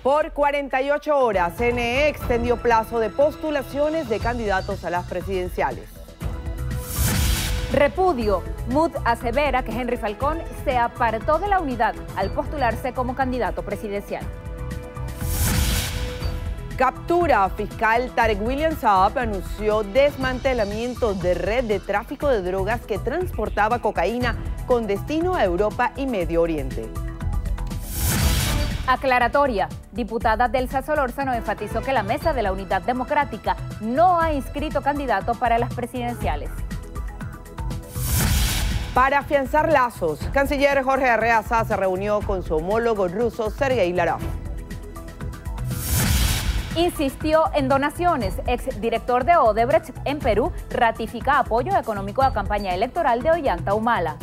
Por 48 horas, CNE extendió plazo de postulaciones de candidatos a las presidenciales. Repudio. MUD asevera que Henry Falcón se apartó de la unidad al postularse como candidato presidencial. Captura. Fiscal Tarek William Saab anunció desmantelamiento de red de tráfico de drogas que transportaba cocaína con destino a Europa y Medio Oriente. Aclaratoria. Diputada Delsa Solórzano enfatizó que la Mesa de la Unidad Democrática no ha inscrito candidato para las presidenciales. Para afianzar lazos, canciller Jorge Arreaza se reunió con su homólogo ruso Sergei Lavrov. Insistió en donaciones. Exdirector de Odebrecht en Perú ratifica apoyo económico a campaña electoral de Ollanta Humala.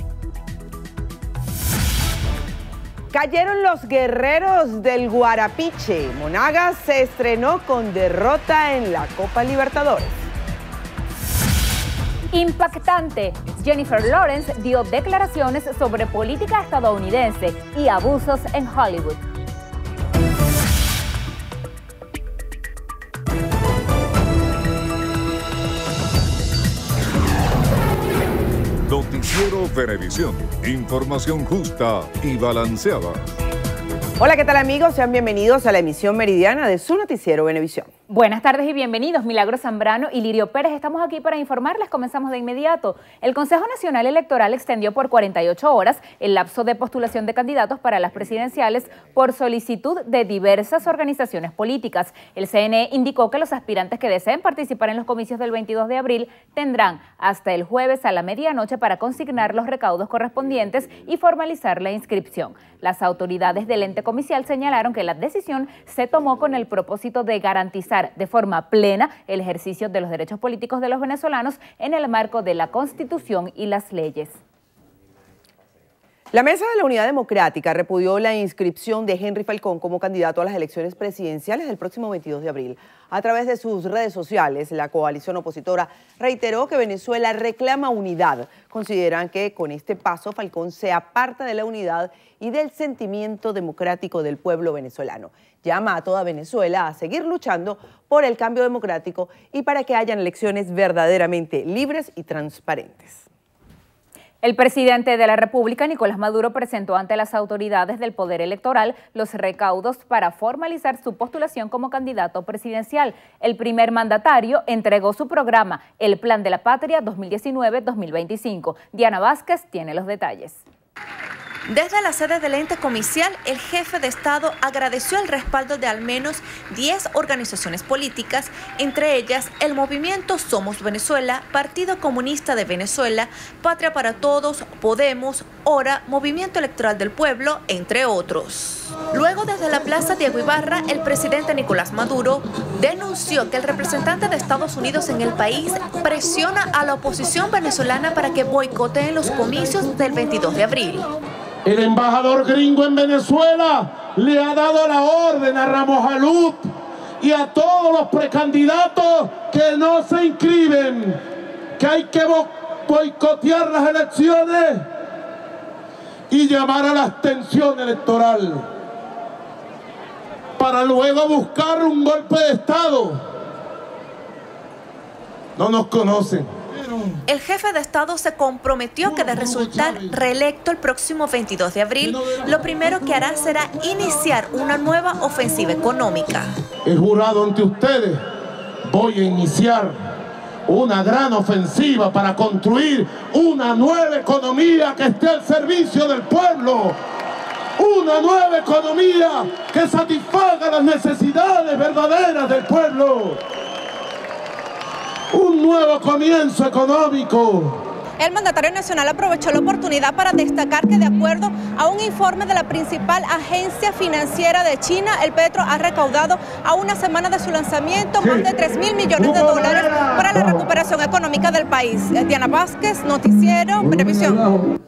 Cayeron los guerreros del Guarapiche. Monagas se estrenó con derrota en la Copa Libertadores. Impactante. Jennifer Lawrence dio declaraciones sobre política estadounidense y abusos en Hollywood. Noticiero Venevisión. Información justa y balanceada. Hola, ¿qué tal amigos? Sean bienvenidos a la emisión meridiana de su noticiero Venevisión. Buenas tardes y bienvenidos. Milagros Zambrano y Lirio Pérez estamos aquí para informarles. Comenzamos de inmediato. El Consejo Nacional Electoral extendió por 48 horas el lapso de postulación de candidatos para las presidenciales por solicitud de diversas organizaciones políticas. El CNE indicó que los aspirantes que deseen participar en los comicios del 22 de abril tendrán hasta el jueves a la medianoche para consignar los recaudos correspondientes y formalizar la inscripción. Las autoridades del ente comicial señalaron que la decisión se tomó con el propósito de garantizar de forma plena el ejercicio de los derechos políticos de los venezolanos en el marco de la Constitución y las leyes. La Mesa de la Unidad Democrática repudió la inscripción de Henry Falcón como candidato a las elecciones presidenciales del próximo 22 de abril. A través de sus redes sociales, la coalición opositora reiteró que Venezuela reclama unidad. Consideran que con este paso Falcón se aparta de la unidad y del sentimiento democrático del pueblo venezolano. Llama a toda Venezuela a seguir luchando por el cambio democrático y para que hayan elecciones verdaderamente libres y transparentes. El presidente de la República, Nicolás Maduro, presentó ante las autoridades del Poder Electoral los recaudos para formalizar su postulación como candidato presidencial. El primer mandatario entregó su programa, el Plan de la Patria 2019-2025. Diana Vázquez tiene los detalles. Desde la sede del ente comicial, el jefe de Estado agradeció el respaldo de al menos 10 organizaciones políticas, entre ellas el movimiento Somos Venezuela, Partido Comunista de Venezuela, Patria para Todos, Podemos, Hora, Movimiento Electoral del Pueblo, entre otros. Luego, desde la Plaza Diego Ibarra, el presidente Nicolás Maduro denunció que el representante de Estados Unidos en el país presiona a la oposición venezolana para que boicoteen los comicios del 22 de abril. El embajador gringo en Venezuela le ha dado la orden a Ramos Alut y a todos los precandidatos que no se inscriben, que hay que boicotear las elecciones y llamar a la abstención electoral para luego buscar un golpe de Estado. No nos conocen. El jefe de Estado se comprometió que de resultar reelecto el próximo 22 de abril, lo primero que hará será iniciar una nueva ofensiva económica. He jurado ante ustedes, voy a iniciar una gran ofensiva para construir una nueva economía que esté al servicio del pueblo. Una nueva economía que satisfaga las necesidades verdaderas del pueblo. Un nuevo comienzo económico. El mandatario nacional aprovechó la oportunidad para destacar que de acuerdo a un informe de la principal agencia financiera de China, el petro ha recaudado a una semana de su lanzamiento más de 3.000 millones de dólares para la recuperación económica del país. Diana Vázquez, Noticiero Venevisión.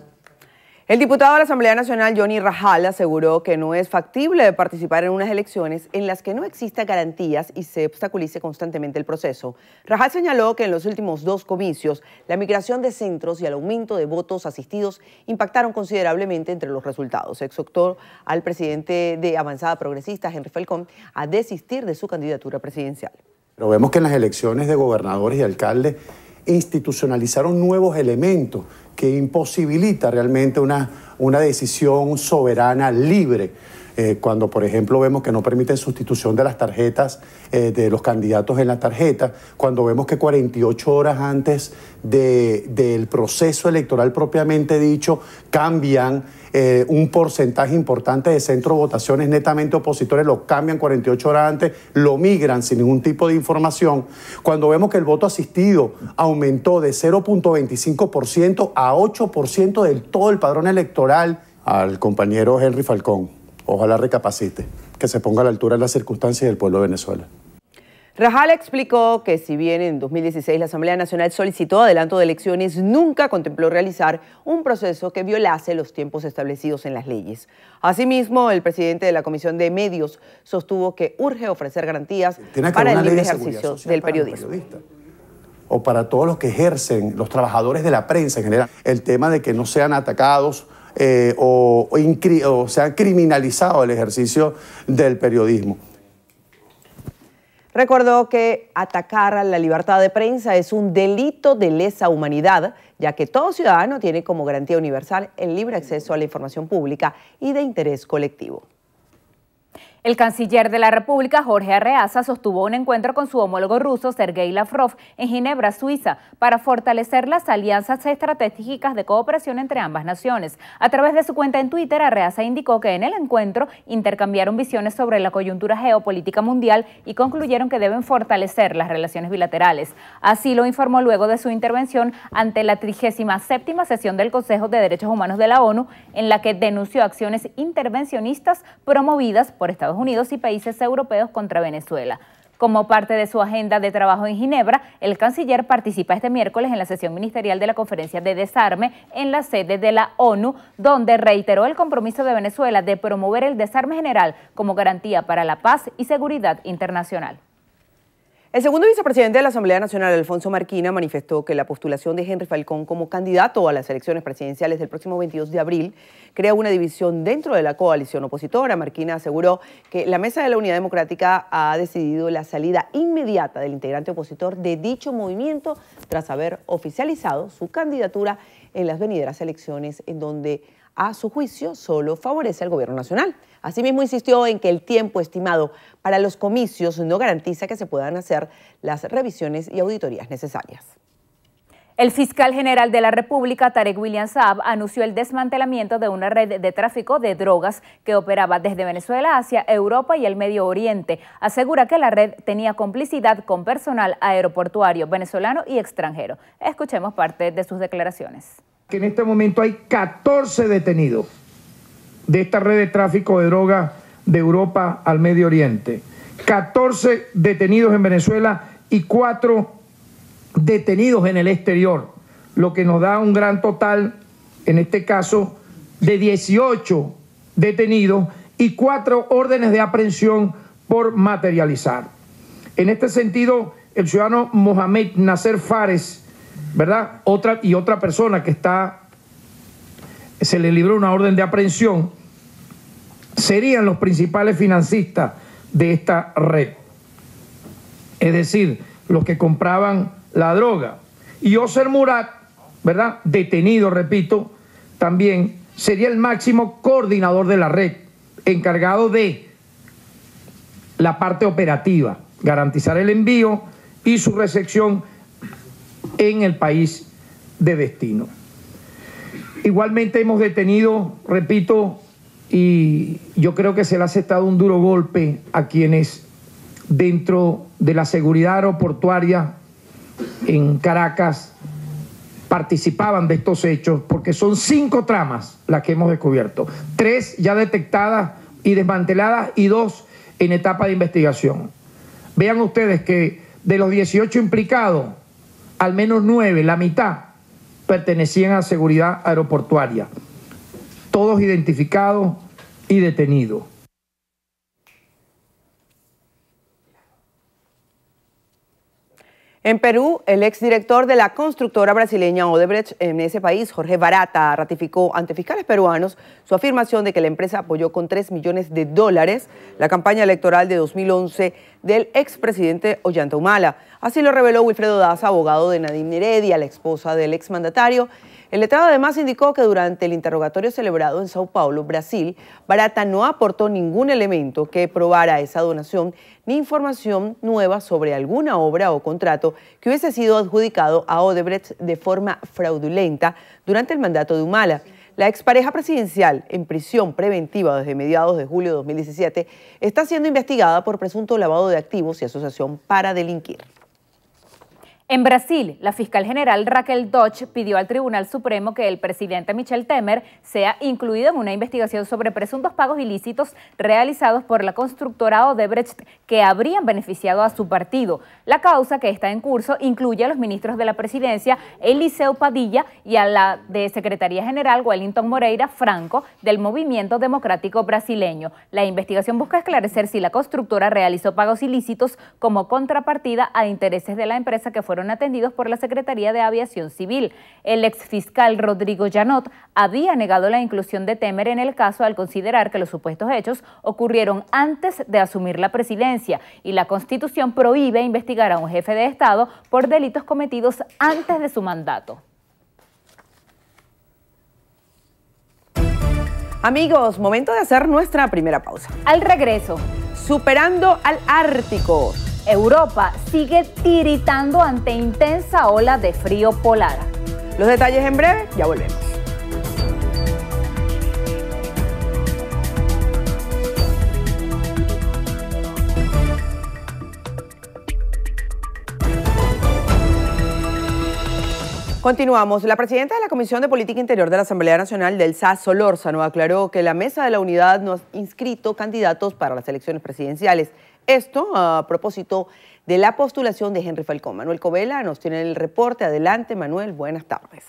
El diputado de la Asamblea Nacional, Johnny Rajal, aseguró que no es factible participar en unas elecciones en las que no existan garantías y se obstaculice constantemente el proceso. Rajal señaló que en los últimos 2 comicios, la migración de centros y el aumento de votos asistidos impactaron considerablemente entre los resultados. Exhortó al presidente de Avanzada Progresista, Henry Falcón, a desistir de su candidatura presidencial. Pero vemos que en las elecciones de gobernadores y alcaldes institucionalizaron nuevos elementos que imposibilita realmente una decisión soberana libre. Cuando, por ejemplo, vemos que no permiten sustitución de las tarjetas, de los candidatos en la tarjeta, cuando vemos que 48 horas antes del proceso electoral propiamente dicho, cambian un porcentaje importante de centros de votaciones netamente opositores, lo cambian 48 horas antes, lo migran sin ningún tipo de información, cuando vemos que el voto asistido aumentó de 0.25% a 8% del todo el padrón electoral. Al compañero Henry Falcón, ojalá recapacite, que se ponga a la altura de las circunstancias del pueblo de Venezuela. Rajal explicó que si bien en 2016 la Asamblea Nacional solicitó adelanto de elecciones, nunca contempló realizar un proceso que violase los tiempos establecidos en las leyes. Asimismo, el presidente de la Comisión de Medios sostuvo que urge ofrecer garantías para el libre ejercicio del periodismo. O para todos los que ejercen, los trabajadores de la prensa en general, el tema de que no sean atacados o sea criminalizado el ejercicio del periodismo. Recordó que atacar a la libertad de prensa es un delito de lesa humanidad, ya que todo ciudadano tiene como garantía universal el libre acceso a la información pública y de interés colectivo. El canciller de la República, Jorge Arreaza, sostuvo un encuentro con su homólogo ruso, Sergei Lavrov, en Ginebra, Suiza, para fortalecer las alianzas estratégicas de cooperación entre ambas naciones. A través de su cuenta en Twitter, Arreaza indicó que en el encuentro intercambiaron visiones sobre la coyuntura geopolítica mundial y concluyeron que deben fortalecer las relaciones bilaterales. Así lo informó luego de su intervención ante la 37ª sesión del Consejo de Derechos Humanos de la ONU, en la que denunció acciones intervencionistas promovidas por Estados Unidos y países europeos contra Venezuela. Como parte de su agenda de trabajo en Ginebra, el canciller participa este miércoles en la sesión ministerial de la Conferencia de Desarme en la sede de la ONU, donde reiteró el compromiso de Venezuela de promover el desarme general como garantía para la paz y seguridad internacional. El segundo vicepresidente de la Asamblea Nacional, Alfonso Marquina, manifestó que la postulación de Henry Falcón como candidato a las elecciones presidenciales del próximo 22 de abril crea una división dentro de la coalición opositora. Marquina aseguró que la Mesa de la Unidad Democrática ha decidido la salida inmediata del integrante opositor de dicho movimiento tras haber oficializado su candidatura en las venideras elecciones, en donde, a su juicio, solo favorece al gobierno nacional. Asimismo, insistió en que el tiempo estimado para los comicios no garantiza que se puedan hacer las revisiones y auditorías necesarias. El fiscal general de la República, Tarek William Saab, anunció el desmantelamiento de una red de tráfico de drogas que operaba desde Venezuela hacia Europa y el Medio Oriente. Asegura que la red tenía complicidad con personal aeroportuario venezolano y extranjero. Escuchemos parte de sus declaraciones. Que en este momento hay 14 detenidos de esta red de tráfico de drogas de Europa al Medio Oriente. 14 detenidos en Venezuela y 4 detenidos en el exterior, lo que nos da un gran total, en este caso, de 18 detenidos y 4 órdenes de aprehensión por materializar. En este sentido, el ciudadano Mohamed Nasser Fares, ¿verdad? Otra persona que se le libró una orden de aprehensión, serían los principales financistas de esta red. Es decir, los que compraban la droga. Y Oser Murat, ¿verdad? Detenido, repito, también sería el máximo coordinador de la red, encargado de la parte operativa, garantizar el envío y su recepción en el país de destino. Igualmente hemos detenido, repito, y yo creo que se le ha aceptado un duro golpe a quienes dentro de la seguridad aeroportuaria en Caracas participaban de estos hechos, porque son 5 tramas las que hemos descubierto, 3 ya detectadas y desmanteladas y 2 en etapa de investigación. Vean ustedes que de los 18 implicados, al menos 9, la mitad, pertenecían a seguridad aeroportuaria. todos identificados y detenidos. En Perú, el exdirector de la constructora brasileña Odebrecht en ese país, Jorge Barata, ratificó ante fiscales peruanos su afirmación de que la empresa apoyó con $3 millones la campaña electoral de 2011 del expresidente Ollanta Humala. Así lo reveló Wilfredo Daza, abogado de Nadine Heredia, la esposa del exmandatario. El letrado además indicó que durante el interrogatorio celebrado en Sao Paulo, Brasil, Barata no aportó ningún elemento que probara esa donación ni información nueva sobre alguna obra o contrato que hubiese sido adjudicado a Odebrecht de forma fraudulenta durante el mandato de Humala. La expareja presidencial, en prisión preventiva desde mediados de julio de 2017, está siendo investigada por presunto lavado de activos y asociación para delinquir. En Brasil, la fiscal general Raquel Dodge pidió al Tribunal Supremo que el presidente Michel Temer sea incluido en una investigación sobre presuntos pagos ilícitos realizados por la constructora Odebrecht que habrían beneficiado a su partido. La causa que está en curso incluye a los ministros de la presidencia Eliseu Padilla y a la de Secretaría General Wellington Moreira Franco del Movimiento Democrático Brasileño. La investigación busca esclarecer si la constructora realizó pagos ilícitos como contrapartida a intereses de la empresa que fueron atendidos por la Secretaría de Aviación Civil. El exfiscal Rodrigo Janot había negado la inclusión de Temer en el caso al considerar que los supuestos hechos ocurrieron antes de asumir la presidencia y la Constitución prohíbe investigar a un jefe de Estado por delitos cometidos antes de su mandato. Amigos, momento de hacer nuestra primera pausa. Al regreso, superando al Ártico. Europa sigue tiritando ante intensa ola de frío polar. Los detalles en breve, ya volvemos. Continuamos. La presidenta de la Comisión de Política Interior de la Asamblea Nacional, Delsa Solórzano, aclaró que la Mesa de la Unidad no ha inscrito candidatos para las elecciones presidenciales. Esto a propósito de la postulación de Henry Falcón. Manuel Covela nos tiene el reporte. Adelante, Manuel, buenas tardes.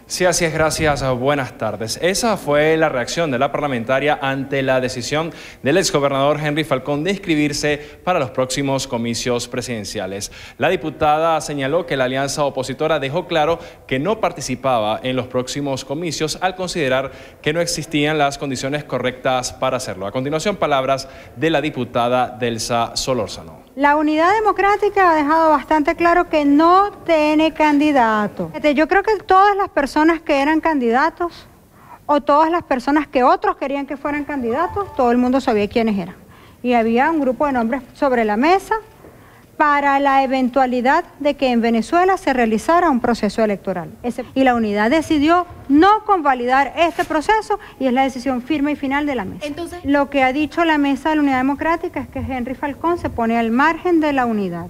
Sí, así es, gracias. Buenas tardes. Esa fue la reacción de la parlamentaria ante la decisión del exgobernador Henry Falcón de inscribirse para los próximos comicios presidenciales. La diputada señaló que la alianza opositora dejó claro que no participaba en los próximos comicios al considerar que no existían las condiciones correctas para hacerlo. A continuación, palabras de la diputada Delsa Solórzano. La Unidad Democrática ha dejado bastante claro que no tiene candidato. Yo creo que todas las personas que eran candidatos o todas las personas que otros querían que fueran candidatos, todo el mundo sabía quiénes eran. Y había un grupo de nombres sobre la mesa para la eventualidad de que en Venezuela se realizara un proceso electoral. Y la unidad decidió no convalidar este proceso y es la decisión firme y final de la mesa. Entonces, lo que ha dicho la mesa de la Unidad Democrática es que Henry Falcón se pone al margen de la unidad.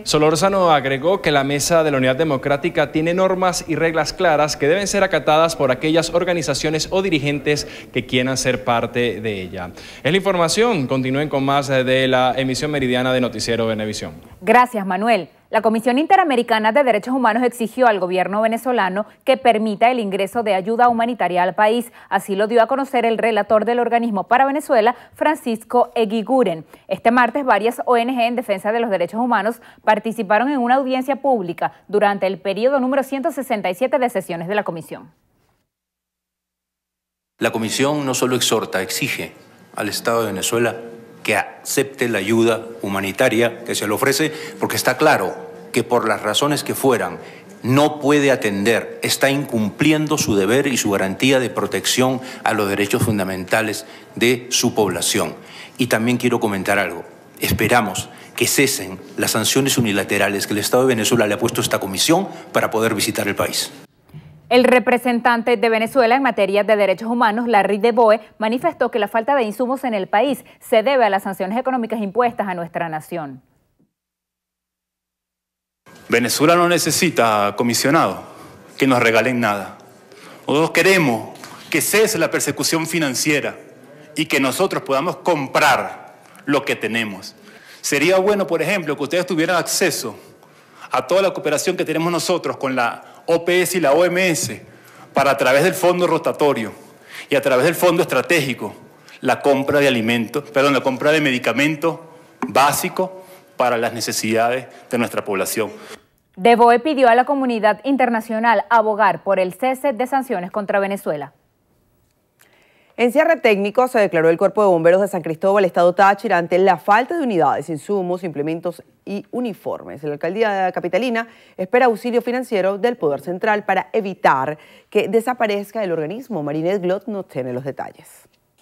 Solórzano agregó que la mesa de la Unidad Democrática tiene normas y reglas claras que deben ser acatadas por aquellas organizaciones o dirigentes que quieran ser parte de ella. Es la información. Continúen con más de la emisión meridiana de Noticiero Venevisión. Gracias, Manuel. La Comisión Interamericana de Derechos Humanos exigió al gobierno venezolano que permita el ingreso de ayuda humanitaria al país. Así lo dio a conocer el relator del organismo para Venezuela, Francisco Eguiguren. Este martes, varias ONG en defensa de los derechos humanos participaron en una audiencia pública durante el periodo número 167 de sesiones de la Comisión. La Comisión no solo exhorta, exige al Estado de Venezuela que acepte la ayuda humanitaria que se le ofrece, porque está claro que por las razones que fueran no puede atender, está incumpliendo su deber y su garantía de protección a los derechos fundamentales de su población. Y también quiero comentar algo. Esperamos que cesen las sanciones unilaterales que el Estado de Venezuela le ha puesto a esta comisión para poder visitar el país. El representante de Venezuela en materia de derechos humanos, Larry de Boe, manifestó que la falta de insumos en el país se debe a las sanciones económicas impuestas a nuestra nación. Venezuela no necesita, comisionado, que nos regalen nada. Nosotros queremos que cese la persecución financiera y que nosotros podamos comprar lo que tenemos. Sería bueno, por ejemplo, que ustedes tuvieran acceso a toda la cooperación que tenemos nosotros con la OPS y la OMS para a través del fondo rotatorio y a través del Fondo Estratégico la compra de la compra de medicamentos básicos para las necesidades de nuestra población. DeBoe pidió a la comunidad internacional abogar por el cese de sanciones contra Venezuela. En cierre técnico se declaró el Cuerpo de Bomberos de San Cristóbal, Estado Táchira, ante la falta de unidades, insumos, implementos y uniformes. La alcaldía capitalina espera auxilio financiero del Poder Central para evitar que desaparezca el organismo. Marinette Glot nos tiene los detalles.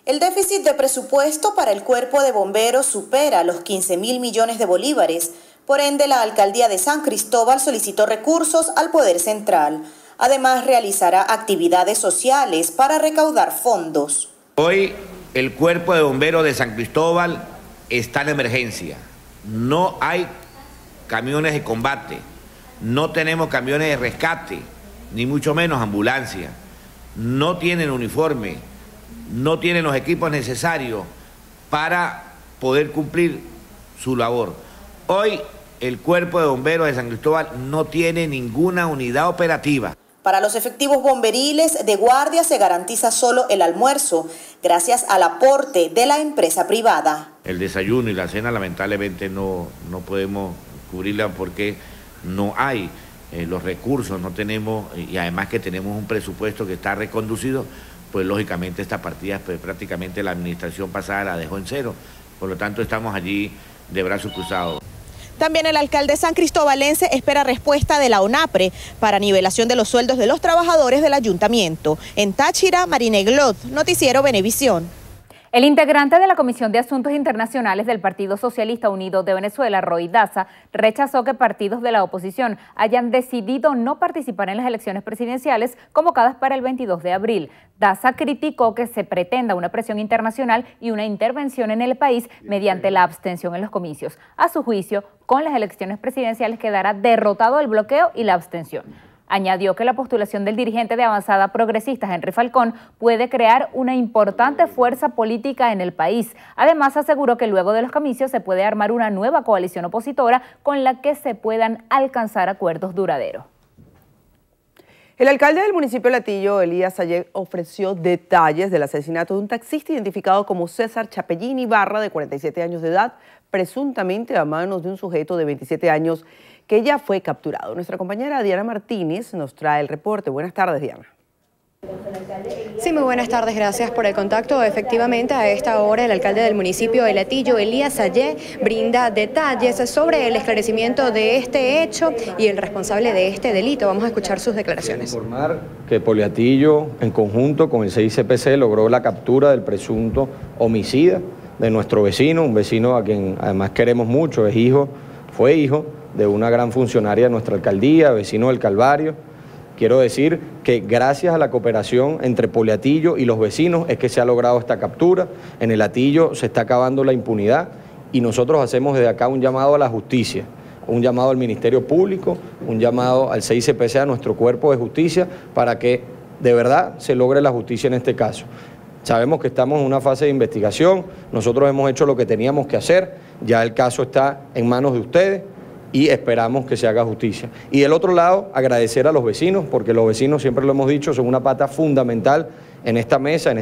El déficit de presupuesto para el Cuerpo de Bomberos supera los 15.000 millones de bolívares. Por ende, la alcaldía de San Cristóbal solicitó recursos al Poder Central. Además, realizará actividades sociales para recaudar fondos. Hoy el Cuerpo de Bomberos de San Cristóbal está en emergencia. No hay camiones de combate, no tenemos camiones de rescate, ni mucho menos ambulancia. No tienen uniforme, no tienen los equipos necesarios para poder cumplir su labor. Hoy el Cuerpo de Bomberos de San Cristóbal no tiene ninguna unidad operativa. Para los efectivos bomberiles de guardia se garantiza solo el almuerzo, gracias al aporte de la empresa privada. El desayuno y la cena lamentablemente no podemos cubrirla porque no hay los recursos, no tenemos, y además que tenemos un presupuesto que está reconducido, pues lógicamente esta partida pues, prácticamente la administración pasada la dejó en cero, por lo tanto estamos allí de brazos cruzados. También el alcalde san cristobalense espera respuesta de la ONAPRE para nivelación de los sueldos de los trabajadores del ayuntamiento. En Táchira, Marinette Glot, Noticiero Venevisión. El integrante de la Comisión de Asuntos Internacionales del Partido Socialista Unido de Venezuela, Roy Daza, rechazó que partidos de la oposición hayan decidido no participar en las elecciones presidenciales convocadas para el 22 de abril. Daza criticó que se pretenda una presión internacional y una intervención en el país mediante la abstención en los comicios. A su juicio, con las elecciones presidenciales quedará derrotado el bloqueo y la abstención. Añadió que la postulación del dirigente de Avanzada Progresista, Henry Falcón, puede crear una importante fuerza política en el país. Además, aseguró que luego de los comicios se puede armar una nueva coalición opositora con la que se puedan alcanzar acuerdos duraderos. El alcalde del municipio de Latillo, Elías Sayé, ofreció detalles del asesinato de un taxista identificado como César Chapellín Ibarra, de 47 años de edad, presuntamente a manos de un sujeto de 27 años que ya fue capturado. Nuestra compañera Diana Martínez nos trae el reporte. Buenas tardes, Diana. Sí, muy buenas tardes, gracias por el contacto. Efectivamente, a esta hora el alcalde del municipio de Latillo, Elías Sayé, brinda detalles sobre el esclarecimiento de este hecho y el responsable de este delito. Vamos a escuchar sus declaraciones. Informar que Poliatillo, en conjunto con el CICPC, logró la captura del presunto homicida de nuestro vecino, un vecino a quien además queremos mucho, fue hijo de una gran funcionaria de nuestra alcaldía, vecino del Calvario. Quiero decir que gracias a la cooperación entre Poliatillo y los vecinos es que se ha logrado esta captura. En el Latillo se está acabando la impunidad y nosotros hacemos desde acá un llamado a la justicia, un llamado al Ministerio Público, un llamado al CICPC, a nuestro cuerpo de justicia, para que de verdad se logre la justicia en este caso. Sabemos que estamos en una fase de investigación, nosotros hemos hecho lo que teníamos que hacer, ya el caso está en manos de ustedes y esperamos que se haga justicia. Y del otro lado, agradecer a los vecinos, porque los vecinos, siempre lo hemos dicho, son una pata fundamental en esta mesa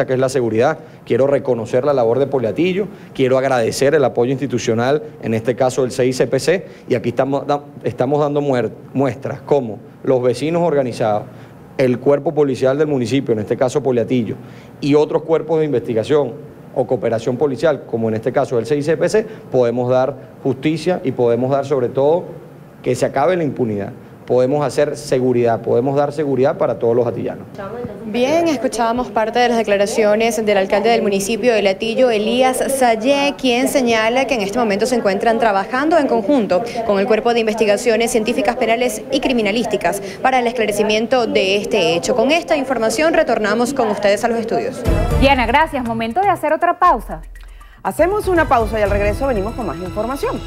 que es la seguridad. Quiero reconocer la labor de Poliatillo, quiero agradecer el apoyo institucional, en este caso del CICPC, y aquí estamos dando muestras como los vecinos organizados, el cuerpo policial del municipio, en este caso Poliatillo, y otros cuerpos de investigación o cooperación policial, como en este caso el CICPC, podemos dar justicia y podemos dar sobre todo que se acabe la impunidad. Podemos hacer seguridad, podemos dar seguridad para todos los atillanos. Bien, escuchábamos parte de las declaraciones del alcalde del municipio de Latillo, Elías Sayé, quien señala que en este momento se encuentran trabajando en conjunto con el Cuerpo de Investigaciones Científicas Penales y Criminalísticas para el esclarecimiento de este hecho. Con esta información retornamos con ustedes a los estudios. Diana, gracias. Momento de hacer otra pausa. Hacemos una pausa y al regreso venimos con más información.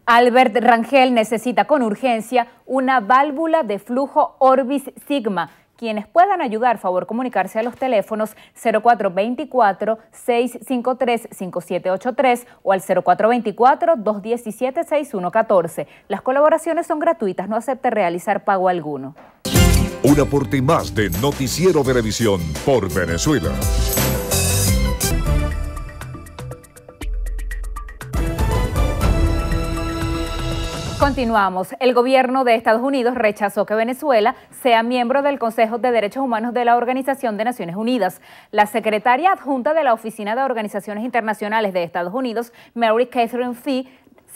Albert Rangel necesita con urgencia una válvula de flujo Orbis Sigma Quienes puedan ayudar, favor comunicarse a los teléfonos 0424-653-5783 o al 0424-217-6114. Las colaboraciones son gratuitas, no acepte realizar pago alguno. Un aporte más de Noticiero Venevisión por Venezuela. Continuamos. El gobierno de Estados Unidos rechazó que Venezuela sea miembro del Consejo de Derechos Humanos de la Organización de Naciones Unidas. La secretaria adjunta de la Oficina de Organizaciones Internacionales de Estados Unidos, Mary Catherine Fee,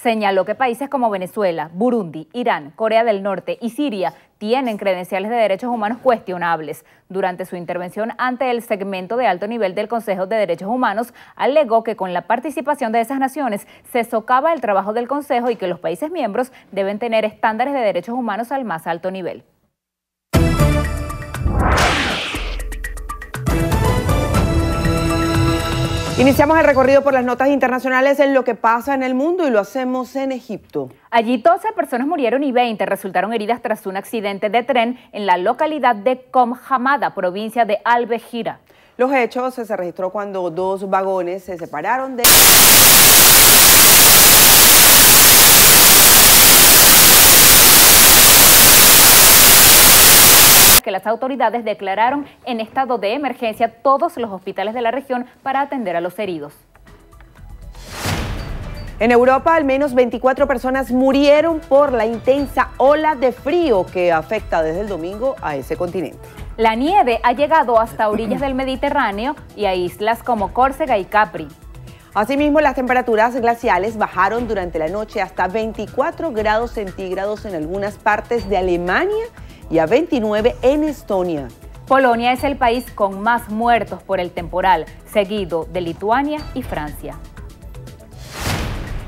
señaló que países como Venezuela, Burundi, Irán, Corea del Norte y Siria tienen credenciales de derechos humanos cuestionables. Durante su intervención ante el segmento de alto nivel del Consejo de Derechos Humanos, alegó que con la participación de esas naciones se socava el trabajo del Consejo y que los países miembros deben tener estándares de derechos humanos al más alto nivel. Iniciamos el recorrido por las notas internacionales en lo que pasa en el mundo y lo hacemos en Egipto. Allí 12 personas murieron y 20 resultaron heridas tras un accidente de tren en la localidad de Com Hamada, provincia de Al-Behira. Los hechos se registró cuando dos vagones se separaron de... que las autoridades declararon en estado de emergencia todos los hospitales de la región para atender a los heridos. En Europa, al menos 24 personas murieron por la intensa ola de frío que afecta desde el domingo a ese continente. La nieve ha llegado hasta orillas del Mediterráneo y a islas como Córcega y Capri. Asimismo, las temperaturas glaciales bajaron durante la noche hasta 24 grados centígrados en algunas partes de Alemania y a 29 en Estonia. Polonia es el país con más muertos por el temporal, seguido de Lituania y Francia.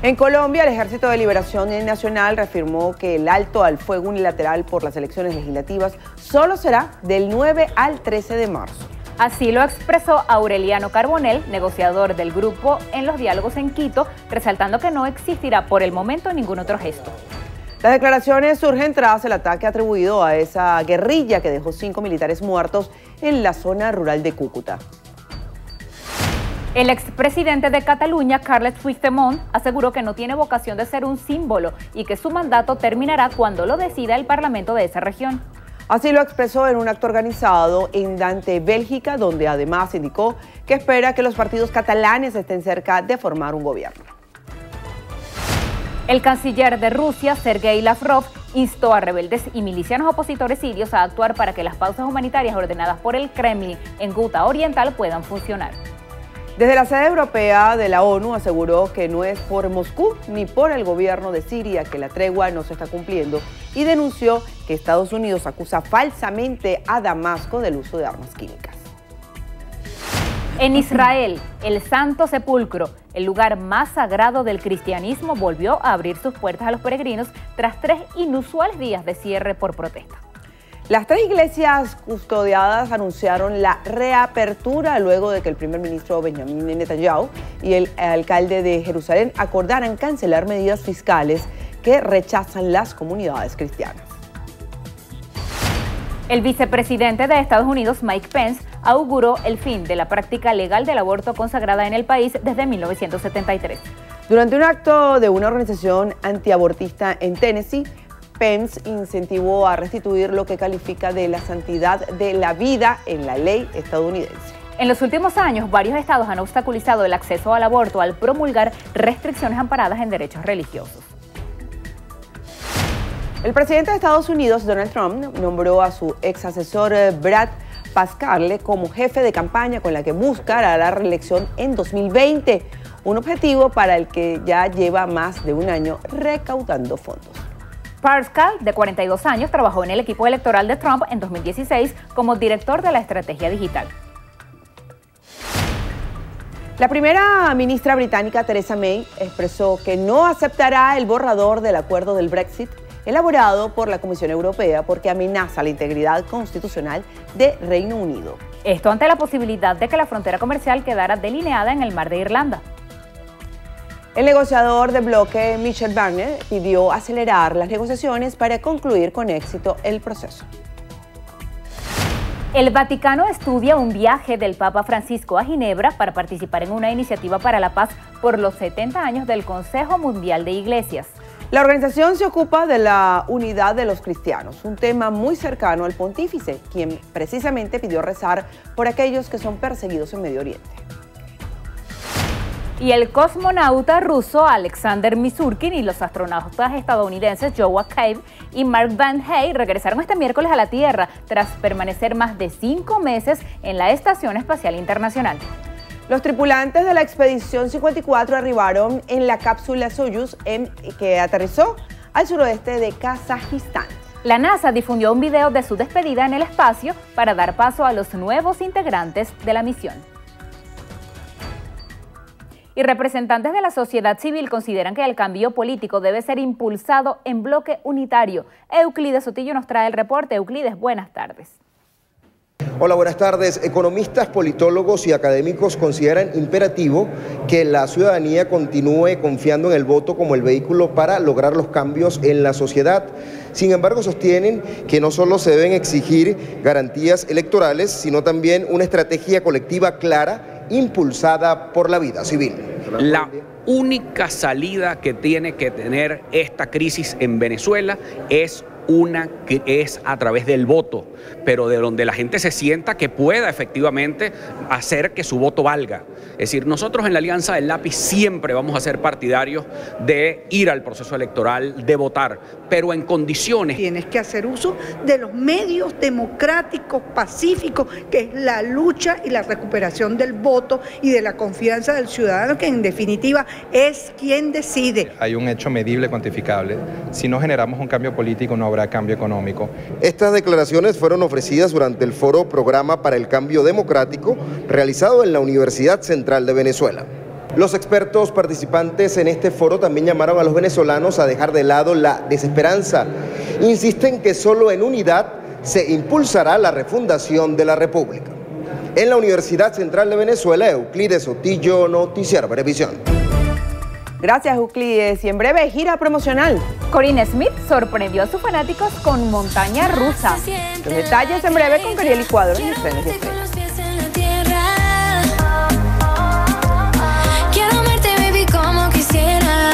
En Colombia, el Ejército de Liberación Nacional reafirmó que el alto al fuego unilateral por las elecciones legislativas solo será del 9 al 13 de marzo. Así lo expresó Aureliano Carbonell, negociador del grupo en los diálogos en Quito, resaltando que no existirá por el momento ningún otro gesto. Las declaraciones surgen tras el ataque atribuido a esa guerrilla que dejó 5 militares muertos en la zona rural de Cúcuta. El expresidente de Cataluña, Carles Puigdemont, aseguró que no tiene vocación de ser un símbolo y que su mandato terminará cuando lo decida el Parlamento de esa región. Así lo expresó en un acto organizado en Dante, Bélgica, donde además indicó que espera que los partidos catalanes estén cerca de formar un gobierno. El canciller de Rusia, Sergei Lavrov, instó a rebeldes y milicianos opositores sirios a actuar para que las pausas humanitarias ordenadas por el Kremlin en Guta Oriental puedan funcionar. Desde la sede europea de la ONU aseguró que no es por Moscú ni por el gobierno de Siria que la tregua no se está cumpliendo y denunció que Estados Unidos acusa falsamente a Damasco del uso de armas químicas. En Israel, el Santo Sepulcro, el lugar más sagrado del cristianismo, volvió a abrir sus puertas a los peregrinos tras 3 inusuales días de cierre por protesta. Las 3 iglesias custodiadas anunciaron la reapertura luego de que el primer ministro Benjamin Netanyahu y el alcalde de Jerusalén acordaran cancelar medidas fiscales que rechazan las comunidades cristianas. El vicepresidente de Estados Unidos, Mike Pence, auguró el fin de la práctica legal del aborto consagrada en el país desde 1973. Durante un acto de una organización antiabortista en Tennessee, Pence incentivó a restituir lo que califica de la santidad de la vida en la ley estadounidense. En los últimos años, varios estados han obstaculizado el acceso al aborto al promulgar restricciones amparadas en derechos religiosos. El presidente de Estados Unidos, Donald Trump, nombró a su ex asesor Brad Parscale como jefe de campaña con la que buscará la reelección en 2020, un objetivo para el que ya lleva más de un año recaudando fondos. Parscale, de 42 años, trabajó en el equipo electoral de Trump en 2016 como director de la estrategia digital. La primera ministra británica, Theresa May, expresó que no aceptará el borrador del acuerdo del Brexit elaborado por la Comisión Europea porque amenaza la integridad constitucional de Reino Unido. Esto ante la posibilidad de que la frontera comercial quedara delineada en el mar de Irlanda. El negociador de bloque, Michel Barnier, pidió acelerar las negociaciones para concluir con éxito el proceso. El Vaticano estudia un viaje del Papa Francisco a Ginebra para participar en una iniciativa para la paz por los 70 años del Consejo Mundial de Iglesias. La organización se ocupa de la unidad de los cristianos, un tema muy cercano al pontífice, quien precisamente pidió rezar por aquellos que son perseguidos en Medio Oriente. Y el cosmonauta ruso Alexander Misurkin y los astronautas estadounidenses Joe Cave y Mark Van Hey regresaron este miércoles a la Tierra tras permanecer más de 5 meses en la Estación Espacial Internacional. Los tripulantes de la Expedición 54 arribaron en la cápsula Soyuz que aterrizó al suroeste de Kazajistán. La NASA difundió un video de su despedida en el espacio para dar paso a los nuevos integrantes de la misión. Y representantes de la sociedad civil consideran que el cambio político debe ser impulsado en bloque unitario. Euclides Sotillo nos trae el reporte. Euclides, buenas tardes. Hola, buenas tardes. Economistas, politólogos y académicos consideran imperativo que la ciudadanía continúe confiando en el voto como el vehículo para lograr los cambios en la sociedad. Sin embargo, sostienen que no solo se deben exigir garantías electorales, sino también una estrategia colectiva clara impulsada por la vida civil. La única salida que tiene que tener esta crisis en Venezuela es a través del voto, pero de donde la gente se sienta que pueda efectivamente hacer que su voto valga. Es decir, nosotros en la Alianza del Lápiz siempre vamos a ser partidarios de ir al proceso electoral, de votar, pero en condiciones. Tienes que hacer uso de los medios democráticos, pacíficos, que es la lucha y la recuperación del voto y de la confianza del ciudadano, que en definitiva es quien decide. Hay un hecho medible, cuantificable. Si no generamos un cambio político, no habrá cambio económico. Estas declaraciones fueron ofrecidas durante el foro Programa para el Cambio Democrático realizado en la Universidad Central de Venezuela. Los expertos participantes en este foro también llamaron a los venezolanos a dejar de lado la desesperanza. Insisten que solo en unidad se impulsará la refundación de la República. En la Universidad Central de Venezuela, Euclides Sotillo, Noticiero Venevisión. Gracias, Euclides. Y en breve, gira promocional. Corinne Smith sorprendió a sus fanáticos con montaña rusa. Los detalles en breve con Cariel Cuadros y Estrenos y Estrenos. Quiero verte, baby, como quisiera.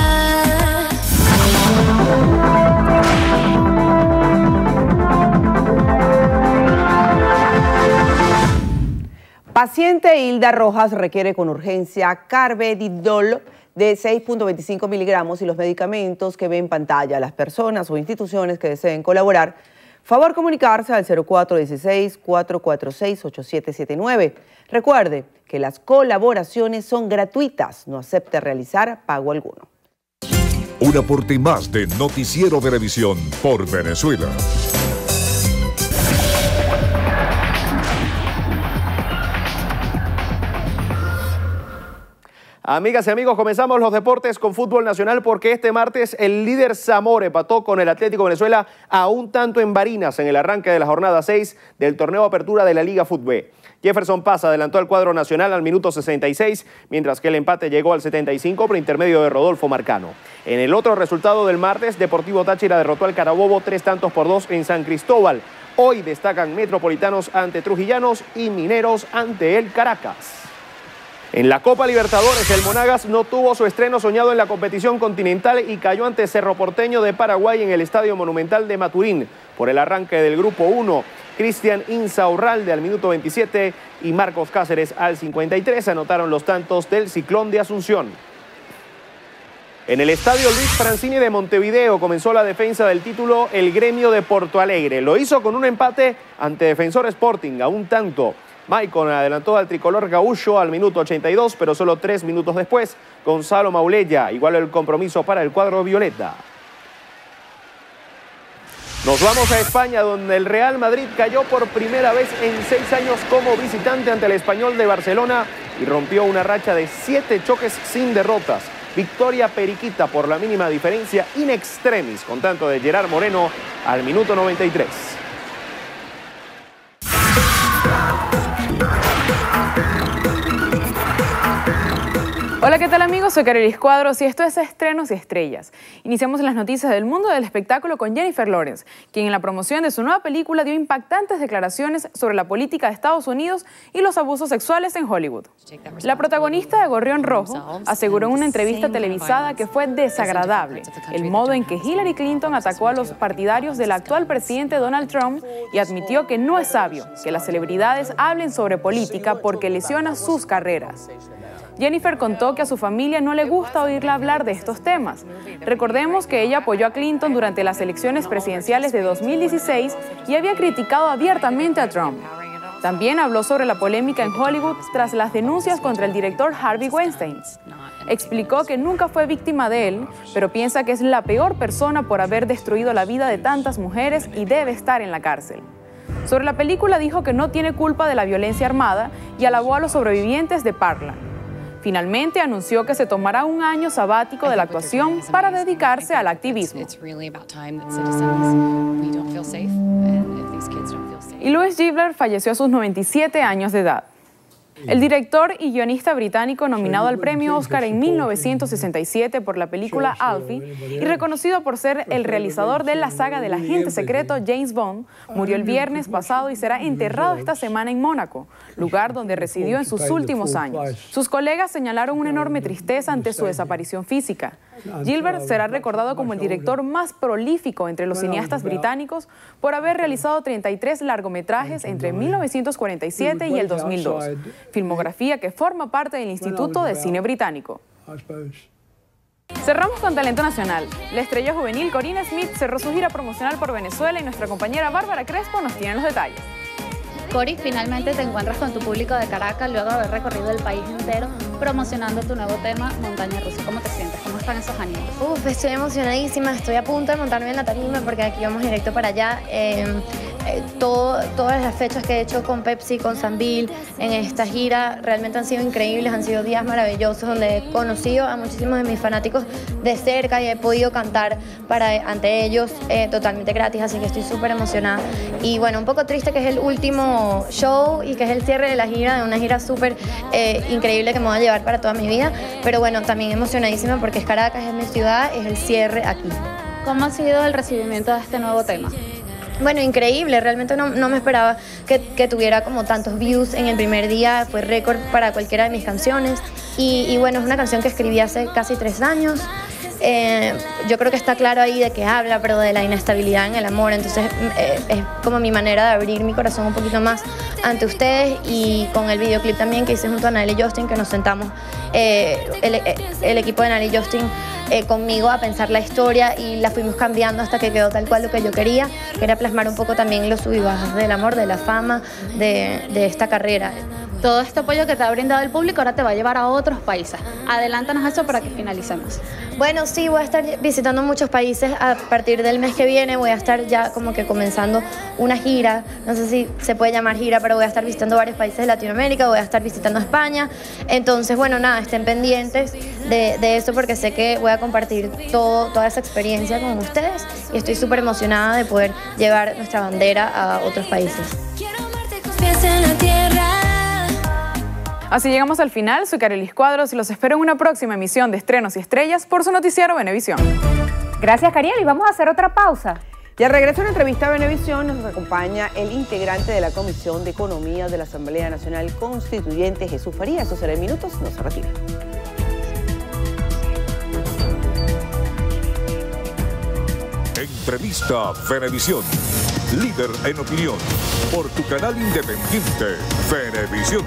Paciente Hilda Rojas requiere con urgencia Carvedilol de 6.25 miligramos y los medicamentos que ve en pantalla. Las personas o instituciones que deseen colaborar, favor comunicarse al 0416-446-8779. Recuerde que las colaboraciones son gratuitas, no acepte realizar pago alguno. Un aporte más de Noticiero Venevisión por Venezuela. Amigas y amigos, comenzamos los deportes con fútbol nacional porque este martes el líder Zamora empató con el Atlético Venezuela a un tanto en Barinas en el arranque de la jornada 6 del torneo Apertura de la Liga Fútbol. Jefferson Paz adelantó al cuadro nacional al minuto 66, mientras que el empate llegó al 75 por intermedio de Rodolfo Marcano. En el otro resultado del martes, Deportivo Táchira derrotó al Carabobo 3-2 en San Cristóbal. Hoy destacan Metropolitanos ante Trujillanos y Mineros ante el Caracas. En la Copa Libertadores, el Monagas no tuvo su estreno soñado en la competición continental y cayó ante Cerro Porteño de Paraguay en el Estadio Monumental de Maturín. Por el arranque del Grupo 1, Cristian Insaurralde al minuto 27 y Marcos Cáceres al 53 anotaron los tantos del Ciclón de Asunción. En el Estadio Luis Francini de Montevideo comenzó la defensa del título el Gremio de Porto Alegre. Lo hizo con un empate ante Defensor Sporting a un tanto. Maicon adelantó al tricolor gaúcho al minuto 82, pero solo 3 minutos después, Gonzalo Maulella igualó el compromiso para el cuadro violeta. Nos vamos a España, donde el Real Madrid cayó por primera vez en 6 años como visitante ante el Español de Barcelona y rompió una racha de 7 choques sin derrotas. Victoria periquita por la mínima diferencia in extremis, con tanto de Gerard Moreno al minuto 93. Hola, ¿qué tal amigos? Soy Carelis Cuadros y esto es Estrenos y Estrellas. Iniciamos las noticias del mundo del espectáculo con Jennifer Lawrence, quien en la promoción de su nueva película dio impactantes declaraciones sobre la política de Estados Unidos y los abusos sexuales en Hollywood. La protagonista de Gorrión Rojo aseguró en una entrevista televisada que fue desagradable el modo en que Hillary Clinton atacó a los partidarios del actual presidente Donald Trump y admitió que no es sabio que las celebridades hablen sobre política porque lesiona sus carreras. Jennifer contó que a su familia no le gusta oírla hablar de estos temas. Recordemos que ella apoyó a Clinton durante las elecciones presidenciales de 2016 y había criticado abiertamente a Trump. También habló sobre la polémica en Hollywood tras las denuncias contra el director Harvey Weinstein. Explicó que nunca fue víctima de él, pero piensa que es la peor persona por haber destruido la vida de tantas mujeres y debe estar en la cárcel. Sobre la película dijo que no tiene culpa de la violencia armada y alabó a los sobrevivientes de Parkland. Finalmente anunció que se tomará un año sabático de la actuación para dedicarse al activismo. Y Louis Gibbler falleció a sus 97 años de edad. El director y guionista británico nominado al premio Oscar en 1967 por la película Alfie y reconocido por ser el realizador de la saga del agente secreto James Bond, murió el viernes pasado y será enterrado esta semana en Mónaco, lugar donde residió en sus últimos años. Sus colegas señalaron una enorme tristeza ante su desaparición física. Gilbert será recordado como el director más prolífico entre los cineastas británicos por haber realizado 33 largometrajes entre 1947 y el 2002. Filmografía que forma parte del Instituto de Cine Británico. Cerramos con talento nacional. La estrella juvenil Corinna Smith cerró su gira promocional por Venezuela y nuestra compañera Bárbara Crespo nos tiene los detalles. Cori, finalmente te encuentras con tu público de Caracas luego de haber recorrido el país entero promocionando tu nuevo tema, Montaña Rusa. ¿Cómo te sientes? ¿Cómo están esos ánimos? Estoy emocionadísima, estoy a punto de montarme en la tarima porque aquí vamos directo para allá. Todas las fechas que he hecho con Pepsi, con Sambil, en esta gira realmente han sido increíbles, han sido días maravillosos donde he conocido a muchísimos de mis fanáticos de cerca y he podido cantar ante ellos totalmente gratis, así que estoy súper emocionada. Y bueno, un poco triste que es el último show y que es el cierre de la gira, de una gira súper increíble que me voy a llevar para toda mi vida, pero bueno, también emocionadísima porque es Caracas, es mi ciudad, es el cierre aquí. ¿Cómo ha sido el recibimiento de este nuevo tema? Bueno, increíble, realmente no me esperaba que tuviera como tantos views en el primer día, fue récord para cualquiera de mis canciones y bueno, es una canción que escribí hace casi 3 años. Yo creo que está claro ahí de qué habla, pero de la inestabilidad en el amor, entonces es como mi manera de abrir mi corazón un poquito más ante ustedes y con el videoclip también que hice junto a Nally Justin, que nos sentamos el equipo de Nally Justin conmigo a pensar la historia y la fuimos cambiando hasta que quedó tal cual lo que yo quería plasmar un poco también los sub y bajas del amor, de la fama, de esta carrera. Todo este apoyo que te ha brindado el público ahora te va a llevar a otros países. Adelántanos eso para que finalicemos. Bueno, sí, voy a estar visitando muchos países a partir del mes que viene. Voy a estar ya como que comenzando una gira. No sé si se puede llamar gira, pero voy a estar visitando varios países de Latinoamérica. Voy a estar visitando España. Entonces, bueno, nada, estén pendientes de eso porque sé que voy a compartir toda esa experiencia con ustedes. Y estoy súper emocionada de poder llevar nuestra bandera a otros países. Quiero amarte con pies en la tierra. Así llegamos al final, soy Carelis Cuadros y los espero en una próxima emisión de Estrenos y Estrellas por su noticiero Venevisión. Gracias, Cariel, y vamos a hacer otra pausa. Y al regreso a una entrevista a Venevisión nos acompaña el integrante de la Comisión de Economía de la Asamblea Nacional Constituyente, Jesús Faría. Eso será en minutos, no se retire. Entrevista Venevisión. Líder en opinión. Por tu canal independiente, Venevisión.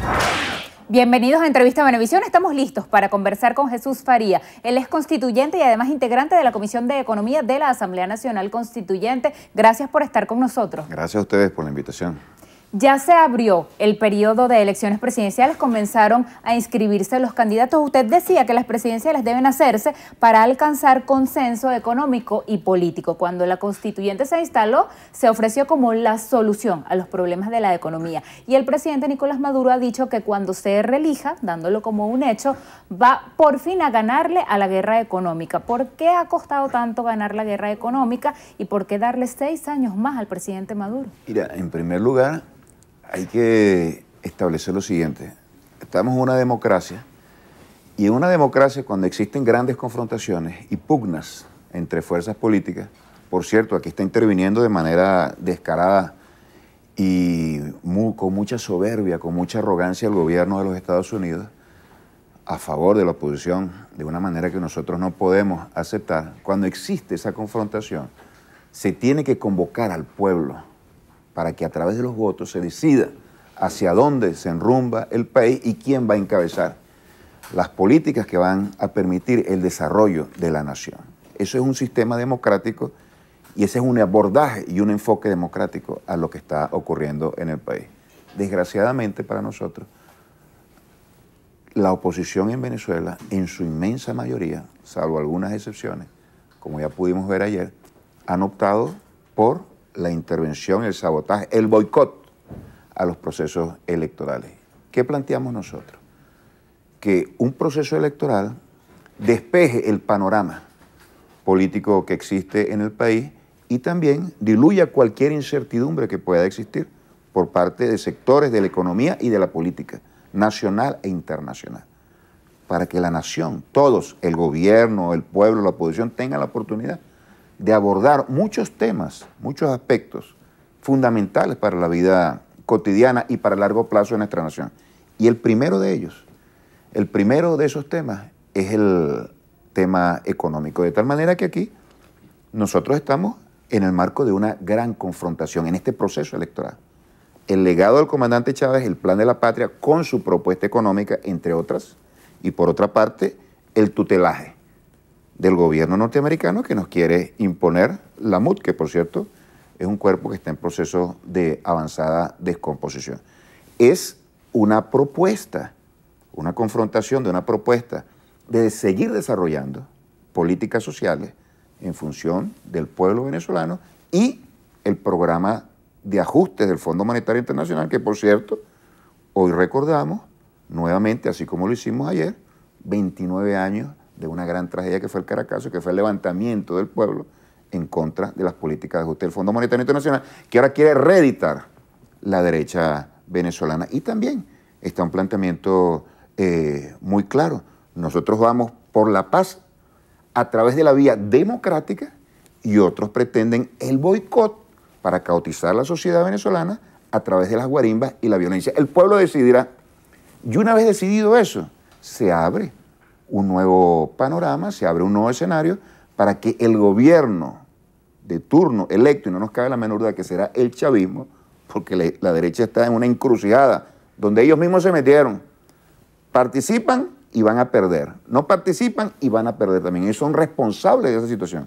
Bienvenidos a Entrevista Venevisión. Estamos listos para conversar con Jesús Faría. Él es constituyente y además integrante de la Comisión de Economía de la Asamblea Nacional Constituyente. Gracias por estar con nosotros. Gracias a ustedes por la invitación. Ya se abrió el periodo de elecciones presidenciales, comenzaron a inscribirse los candidatos. Usted decía que las presidenciales deben hacerse para alcanzar consenso económico y político. Cuando la constituyente se instaló, se ofreció como la solución a los problemas de la economía. Y el presidente Nicolás Maduro ha dicho que cuando se reelija, dándolo como un hecho, va por fin a ganarle a la guerra económica. ¿Por qué ha costado tanto ganar la guerra económica y por qué darle 6 años más al presidente Maduro? Mira, en primer lugar, hay que establecer lo siguiente. Estamos en una democracia Y en una democracia, cuando existen grandes confrontaciones y pugnas entre fuerzas políticas, por cierto, aquí está interviniendo de manera descarada y con mucha soberbia, con mucha arrogancia el gobierno de los Estados Unidos a favor de la oposición, de una manera que nosotros no podemos aceptar. Cuando existe esa confrontación, se tiene que convocar al pueblo para que a través de los votos se decida hacia dónde se enrumba el país y quién va a encabezar las políticas que van a permitir el desarrollo de la nación. Eso es un sistema democrático y ese es un abordaje y un enfoque democrático a lo que está ocurriendo en el país. Desgraciadamente para nosotros, la oposición en Venezuela, en su inmensa mayoría, salvo algunas excepciones, como ya pudimos ver ayer, han optado por la intervención, el sabotaje, el boicot a los procesos electorales. ¿Qué planteamos nosotros? Que un proceso electoral despeje el panorama político que existe en el país y también diluya cualquier incertidumbre que pueda existir por parte de sectores de la economía y de la política nacional e internacional, para que la nación, todos, el gobierno, el pueblo, la oposición, tengan la oportunidad de abordar muchos temas, muchos aspectos fundamentales para la vida cotidiana y para el largo plazo de nuestra nación. Y el primero de ellos, el primero de esos temas es el tema económico, de tal manera que aquí nosotros estamos en el marco de una gran confrontación en este proceso electoral. El legado del comandante Chávez, el Plan de la Patria, con su propuesta económica, entre otras, y por otra parte, el tutelaje del gobierno norteamericano que nos quiere imponer la MUD, que por cierto es un cuerpo que está en proceso de avanzada descomposición. Es una propuesta, una confrontación de una propuesta de seguir desarrollando políticas sociales en función del pueblo venezolano y el programa de ajustes del Fondo Monetario Internacional, que por cierto, hoy recordamos nuevamente, así como lo hicimos ayer, 29 años de una gran tragedia que fue el Caracazo, que fue el levantamiento del pueblo en contra de las políticas de ajuste del Fondo Monetario Internacional, que ahora quiere reeditar la derecha venezolana. Y también está un planteamiento muy claro. Nosotros vamos por la paz a través de la vía democrática y otros pretenden el boicot para caotizar la sociedad venezolana a través de las guarimbas y la violencia. El pueblo decidirá. Y una vez decidido eso, se abre un nuevo panorama, se abre un nuevo escenario para que el gobierno de turno electo, y no nos cabe la menor duda que será el chavismo, porque la derecha está en una encrucijada donde ellos mismos se metieron. Participan y van a perder. No participan y van a perder también. Ellos son responsables de esa situación.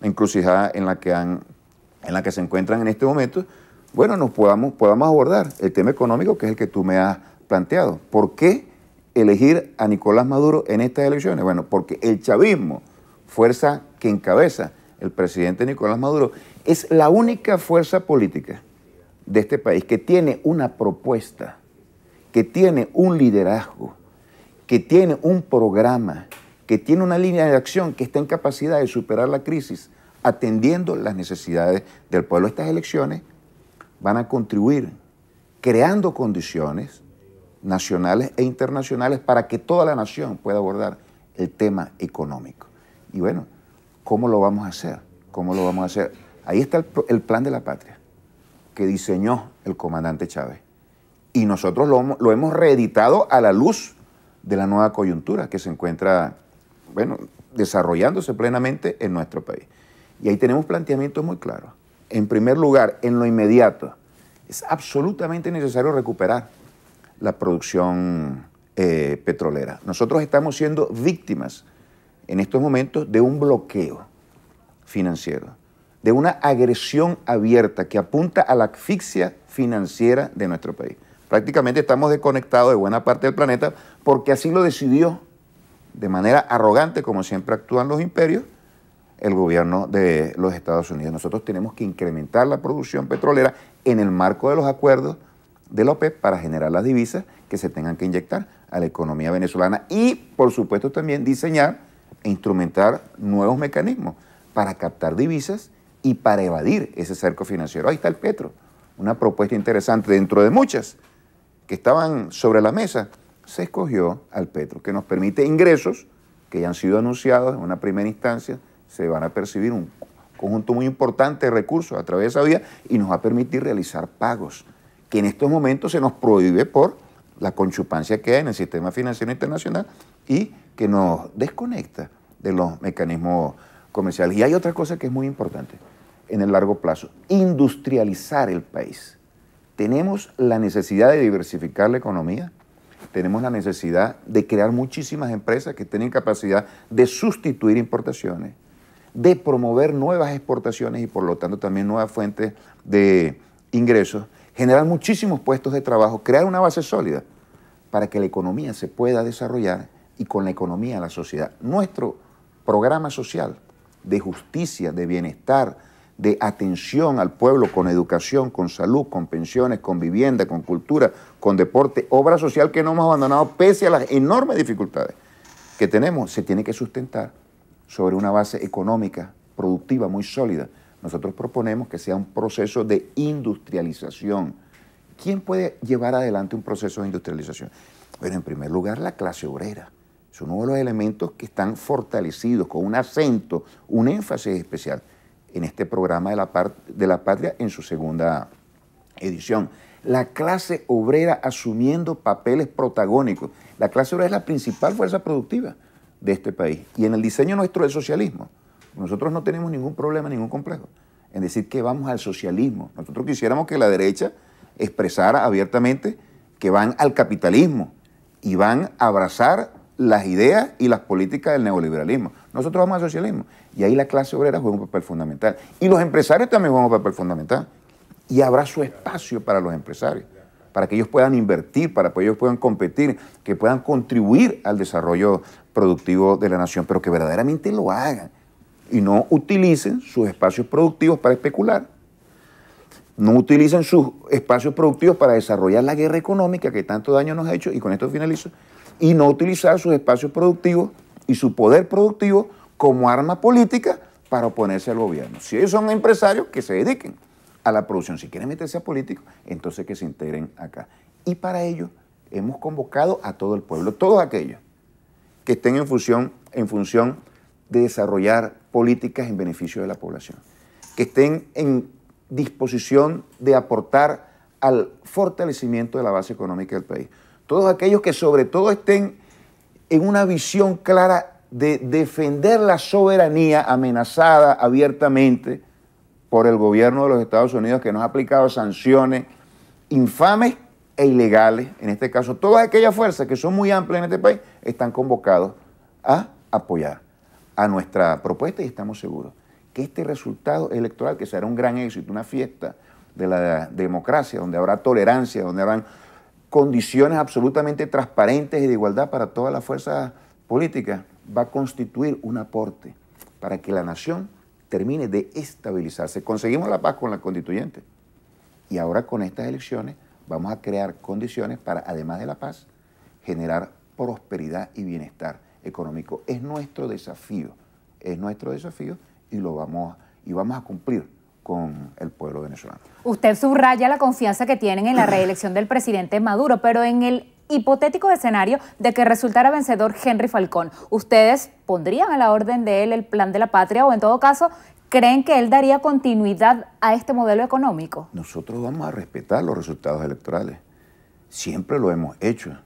La encrucijada en la que se encuentran en este momento, bueno, nos podamos abordar el tema económico, que es el que tú me has planteado. ¿Por qué elegir a Nicolás Maduro en estas elecciones? Bueno, porque el chavismo, fuerza que encabeza el presidente Nicolás Maduro, es la única fuerza política de este país que tiene una propuesta, que tiene un liderazgo, que tiene un programa, que tiene una línea de acción que está en capacidad de superar la crisis, atendiendo las necesidades del pueblo. Estas elecciones van a contribuir creando condiciones nacionales e internacionales para que toda la nación pueda abordar el tema económico. Y bueno, ¿cómo lo vamos a hacer? ¿Cómo lo vamos a hacer? Ahí está el Plan de la Patria que diseñó el comandante Chávez. Y nosotros lo hemos reeditado a la luz de la nueva coyuntura que se encuentra, bueno, desarrollándose plenamente en nuestro país. Y ahí tenemos planteamientos muy claros. En primer lugar, en lo inmediato, es absolutamente necesario recuperar la producción petrolera. Nosotros estamos siendo víctimas en estos momentos de un bloqueo financiero, de una agresión abierta que apunta a la asfixia financiera de nuestro país. Prácticamente estamos desconectados de buena parte del planeta porque así lo decidió de manera arrogante, como siempre actúan los imperios, el gobierno de los Estados Unidos. Nosotros tenemos que incrementar la producción petrolera en el marco de los acuerdos de la OPEP para generar las divisas que se tengan que inyectar a la economía venezolana y, por supuesto, también diseñar e instrumentar nuevos mecanismos para captar divisas y para evadir ese cerco financiero. Ahí está el petro, una propuesta interesante dentro de muchas que estaban sobre la mesa se escogió al petro, que nos permite ingresos que ya han sido anunciados en una primera instancia, se van a percibir un conjunto muy importante de recursos a través de esa vía y nos va a permitir realizar pagos, que en estos momentos se nos prohíbe por la conchupancia que hay en el sistema financiero internacional y que nos desconecta de los mecanismos comerciales. Y hay otra cosa que es muy importante en el largo plazo, industrializar el país. Tenemos la necesidad de diversificar la economía, tenemos la necesidad de crear muchísimas empresas que tienen capacidad de sustituir importaciones, de promover nuevas exportaciones y por lo tanto también nuevas fuentes de ingresos, generar muchísimos puestos de trabajo, crear una base sólida para que la economía se pueda desarrollar y con la economía la sociedad. Nuestro programa social de justicia, de bienestar, de atención al pueblo con educación, con salud, con pensiones, con vivienda, con cultura, con deporte, obra social que no hemos abandonado pese a las enormes dificultades que tenemos, se tiene que sustentar sobre una base económica, productiva, muy sólida. Nosotros proponemos que sea un proceso de industrialización. ¿Quién puede llevar adelante un proceso de industrialización? Bueno, en primer lugar, la clase obrera. Es uno de los elementos que están fortalecidos con un acento, un énfasis especial en este programa de la patria en su segunda edición. La clase obrera asumiendo papeles protagónicos. La clase obrera es la principal fuerza productiva de este país. Y en el diseño nuestro del socialismo, nosotros no tenemos ningún problema, ningún complejo en decir que vamos al socialismo. Nosotros quisiéramos que la derecha expresara abiertamente que van al capitalismo y van a abrazar las ideas y las políticas del neoliberalismo. Nosotros vamos al socialismo y ahí la clase obrera juega un papel fundamental. Y los empresarios también juegan un papel fundamental. Y habrá su espacio para los empresarios, para que ellos puedan invertir, para que ellos puedan competir, que puedan contribuir al desarrollo productivo de la nación, pero que verdaderamente lo hagan y no utilicen sus espacios productivos para especular. No utilicen sus espacios productivos para desarrollar la guerra económica que tanto daño nos ha hecho, y con esto finalizo, y no utilizar sus espacios productivos y su poder productivo como arma política para oponerse al gobierno. Si ellos son empresarios, que se dediquen a la producción. Si quieren meterse a políticos, entonces que se integren acá. Y para ello hemos convocado a todo el pueblo, todos aquellos que estén en función de desarrollar políticas en beneficio de la población, que estén en disposición de aportar al fortalecimiento de la base económica del país. Todos aquellos que sobre todo estén en una visión clara de defender la soberanía amenazada abiertamente por el gobierno de los Estados Unidos, que nos ha aplicado sanciones infames e ilegales. En este caso, todas aquellas fuerzas que son muy amplias en este país están convocados a apoyar a nuestra propuesta y estamos seguros que este resultado electoral, que será un gran éxito, una fiesta de la democracia, donde habrá tolerancia, donde habrán condiciones absolutamente transparentes y de igualdad para todas las fuerzas políticas, va a constituir un aporte para que la nación termine de estabilizarse. Conseguimos la paz con la constituyente y ahora con estas elecciones vamos a crear condiciones para, además de la paz, generar prosperidad y bienestar económico. Es nuestro desafío y vamos a cumplir con el pueblo venezolano. Usted subraya la confianza que tienen en la reelección del presidente Maduro, pero en el hipotético escenario de que resultara vencedor Henry Falcón, ¿ustedes pondrían a la orden de él el plan de la patria o en todo caso creen que él daría continuidad a este modelo económico? Nosotros vamos a respetar los resultados electorales. Siempre lo hemos hecho.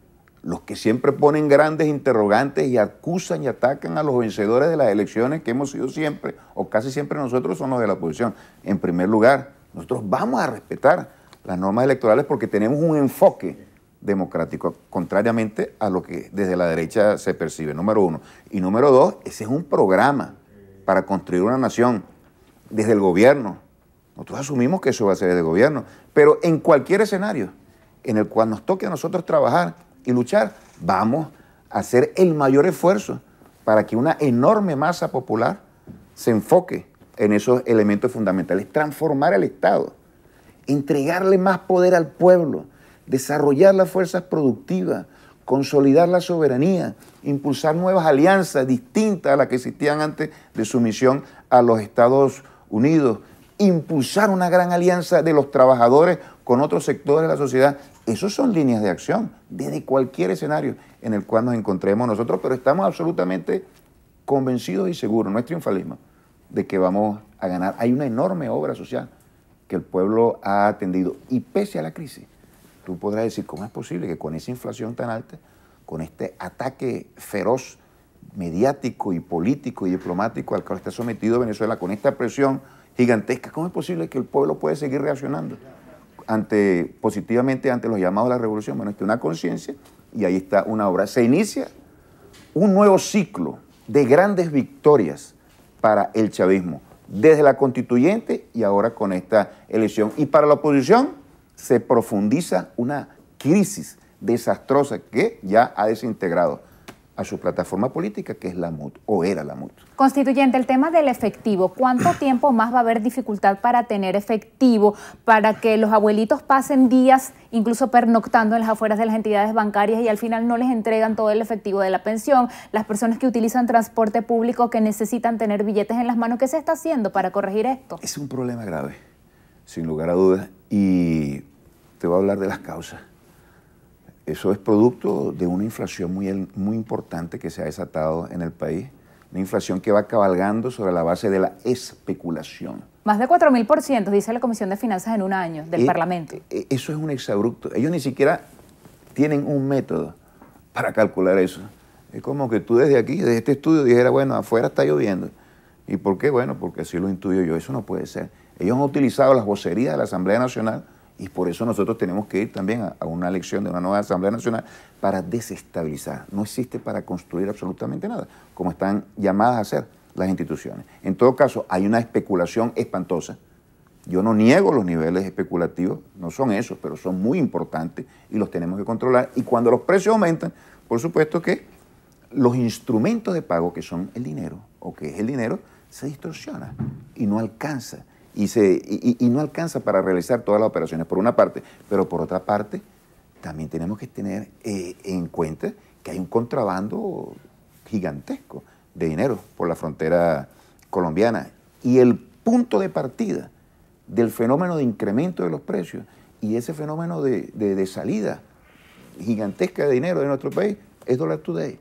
Los que siempre ponen grandes interrogantes y acusan y atacan a los vencedores de las elecciones que hemos sido siempre, o casi siempre nosotros, son los de la oposición. En primer lugar, nosotros vamos a respetar las normas electorales porque tenemos un enfoque democrático, contrariamente a lo que desde la derecha se percibe, número uno. Y número dos, ese es un programa para construir una nación desde el gobierno. Nosotros asumimos que eso va a ser desde el gobierno, pero en cualquier escenario en el cual nos toque a nosotros trabajar y luchar, vamos a hacer el mayor esfuerzo para que una enorme masa popular se enfoque en esos elementos fundamentales, transformar el Estado, entregarle más poder al pueblo, desarrollar las fuerzas productivas, consolidar la soberanía, impulsar nuevas alianzas distintas a las que existían antes de su misión a los Estados Unidos, impulsar una gran alianza de los trabajadores con otros sectores de la sociedad. Esos son líneas de acción desde cualquier escenario en el cual nos encontremos nosotros, pero estamos absolutamente convencidos y seguros, no es triunfalismo, de que vamos a ganar. Hay una enorme obra social que el pueblo ha atendido y pese a la crisis, tú podrás decir, ¿cómo es posible que con esa inflación tan alta, con este ataque feroz, mediático y político y diplomático al cual está sometido Venezuela, con esta presión gigantesca, ¿cómo es posible que el pueblo puede seguir reaccionando positivamente ante los llamados de la revolución? Bueno, es que una conciencia y ahí está una obra. Se inicia un nuevo ciclo de grandes victorias para el chavismo, desde la constituyente y ahora con esta elección. Y para la oposición se profundiza una crisis desastrosa que ya ha desintegrado a su plataforma política, que es la MUD, o era la MUD. Constituyente, el tema del efectivo, ¿cuánto tiempo más va a haber dificultad para tener efectivo, para que los abuelitos pasen días incluso pernoctando en las afueras de las entidades bancarias y al final no les entregan todo el efectivo de la pensión? Las personas que utilizan transporte público, que necesitan tener billetes en las manos, ¿qué se está haciendo para corregir esto? Es un problema grave, sin lugar a dudas, y te voy a hablar de las causas. Eso es producto de una inflación muy importante que se ha desatado en el país, una inflación que va cabalgando sobre la base de la especulación. Más de 4.000%, dice la Comisión de Finanzas en un año del Parlamento. Eso es un exabrupto. Ellos ni siquiera tienen un método para calcular eso. Es como que tú desde aquí, desde este estudio, dijeras, bueno, afuera está lloviendo. ¿Y por qué? Bueno, porque así lo intuyo yo. Eso no puede ser. Ellos han utilizado las vocerías de la Asamblea Nacional y por eso nosotros tenemos que ir también a una elección de una nueva Asamblea Nacional para desestabilizar. No existe para construir absolutamente nada, como están llamadas a hacer las instituciones. En todo caso, hay una especulación espantosa. Yo no niego los niveles especulativos, no son esos, pero son muy importantes y los tenemos que controlar. Y cuando los precios aumentan, por supuesto que los instrumentos de pago, que son el dinero, o que es el dinero, se distorsiona y no alcanza. Y no alcanza para realizar todas las operaciones, por una parte, pero por otra parte, también tenemos que tener en cuenta que hay un contrabando gigantesco de dinero por la frontera colombiana. Y el punto de partida del fenómeno de incremento de los precios y ese fenómeno de salida gigantesca de dinero de nuestro país es Dollar Today,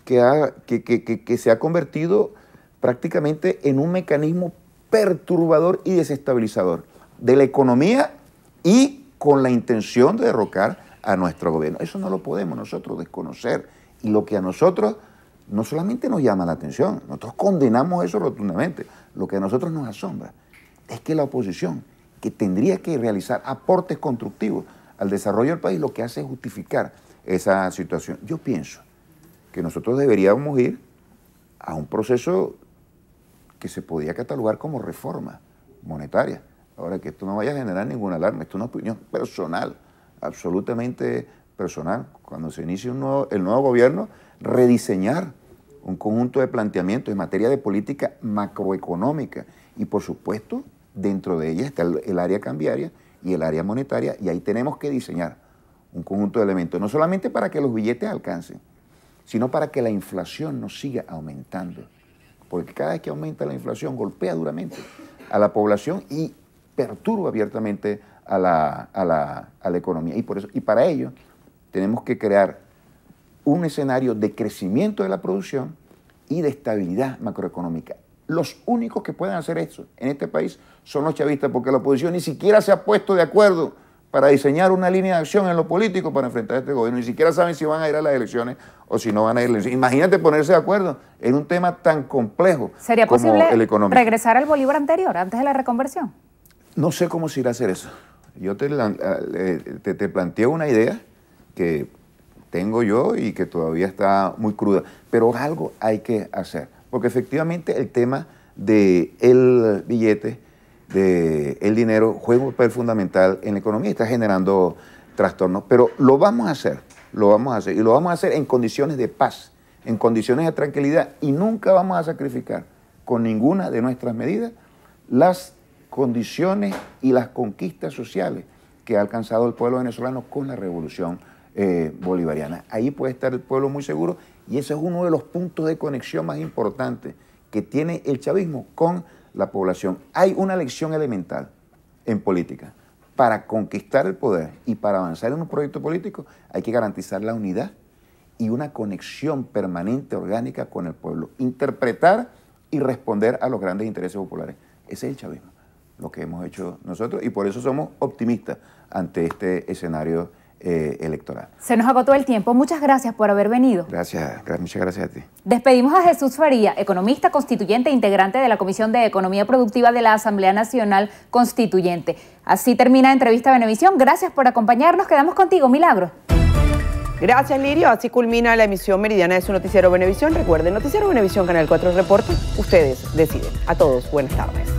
que se ha convertido prácticamente en un mecanismo perturbador y desestabilizador de la economía y con la intención de derrocar a nuestro gobierno. Eso no lo podemos nosotros desconocer. Y lo que a nosotros no solamente nos llama la atención, nosotros condenamos eso rotundamente. Lo que a nosotros nos asombra es que la oposición, que tendría que realizar aportes constructivos al desarrollo del país, lo que hace es justificar esa situación. Yo pienso que nosotros deberíamos ir a un proceso que se podía catalogar como reforma monetaria. Ahora, que esto no vaya a generar ninguna alarma, esto es una opinión personal, absolutamente personal. Cuando se inicie el nuevo gobierno, rediseñar un conjunto de planteamientos en materia de política macroeconómica y, por supuesto, dentro de ella está el área cambiaria y el área monetaria, y ahí tenemos que diseñar un conjunto de elementos, no solamente para que los billetes alcancen, sino para que la inflación no siga aumentando. Porque cada vez que aumenta la inflación golpea duramente a la población y perturba abiertamente a la economía. Y para ello tenemos que crear un escenario de crecimiento de la producción y de estabilidad macroeconómica. Los únicos que pueden hacer eso en este país son los chavistas, porque la oposición ni siquiera se ha puesto de acuerdo para diseñar una línea de acción en lo político para enfrentar a este gobierno. Ni siquiera saben si van a ir a las elecciones o si no van a ir a las elecciones. Imagínate ponerse de acuerdo en un tema tan complejo ¿Sería como posible el económico. regresar al bolívar anterior, antes de la reconversión? No sé cómo se irá a hacer eso. Yo te planteo una idea que tengo yo y que todavía está muy cruda, pero algo hay que hacer, porque efectivamente el tema del billete, del dinero, juega un papel fundamental en la economía y está generando trastornos, pero lo vamos a hacer, y lo vamos a hacer en condiciones de paz, en condiciones de tranquilidad, y nunca vamos a sacrificar con ninguna de nuestras medidas las condiciones y las conquistas sociales que ha alcanzado el pueblo venezolano con la revolución bolivariana. Ahí puede estar el pueblo muy seguro, y ese es uno de los puntos de conexión más importantes que tiene el chavismo con la población. Hay una lección elemental en política. para conquistar el poder y para avanzar en un proyecto político hay que garantizar la unidad y una conexión permanente, orgánica con el pueblo. Interpretar y responder a los grandes intereses populares. Ese es el chavismo, lo que hemos hecho nosotros, y por eso somos optimistas ante este escenario electoral. Se nos agotó el tiempo. Muchas gracias por haber venido. Muchas gracias a ti. Despedimos a Jesús Faría, economista, constituyente e integrante de la Comisión de Economía Productiva de la Asamblea Nacional Constituyente. Así termina Entrevista Venevisión. Gracias por acompañarnos. Quedamos contigo, Milagro. Gracias, Lirio. Así culmina la emisión meridiana de su noticiero Venevisión. Recuerden, noticiero Venevisión, Canal 4 Reporte. Ustedes deciden. A todos, buenas tardes.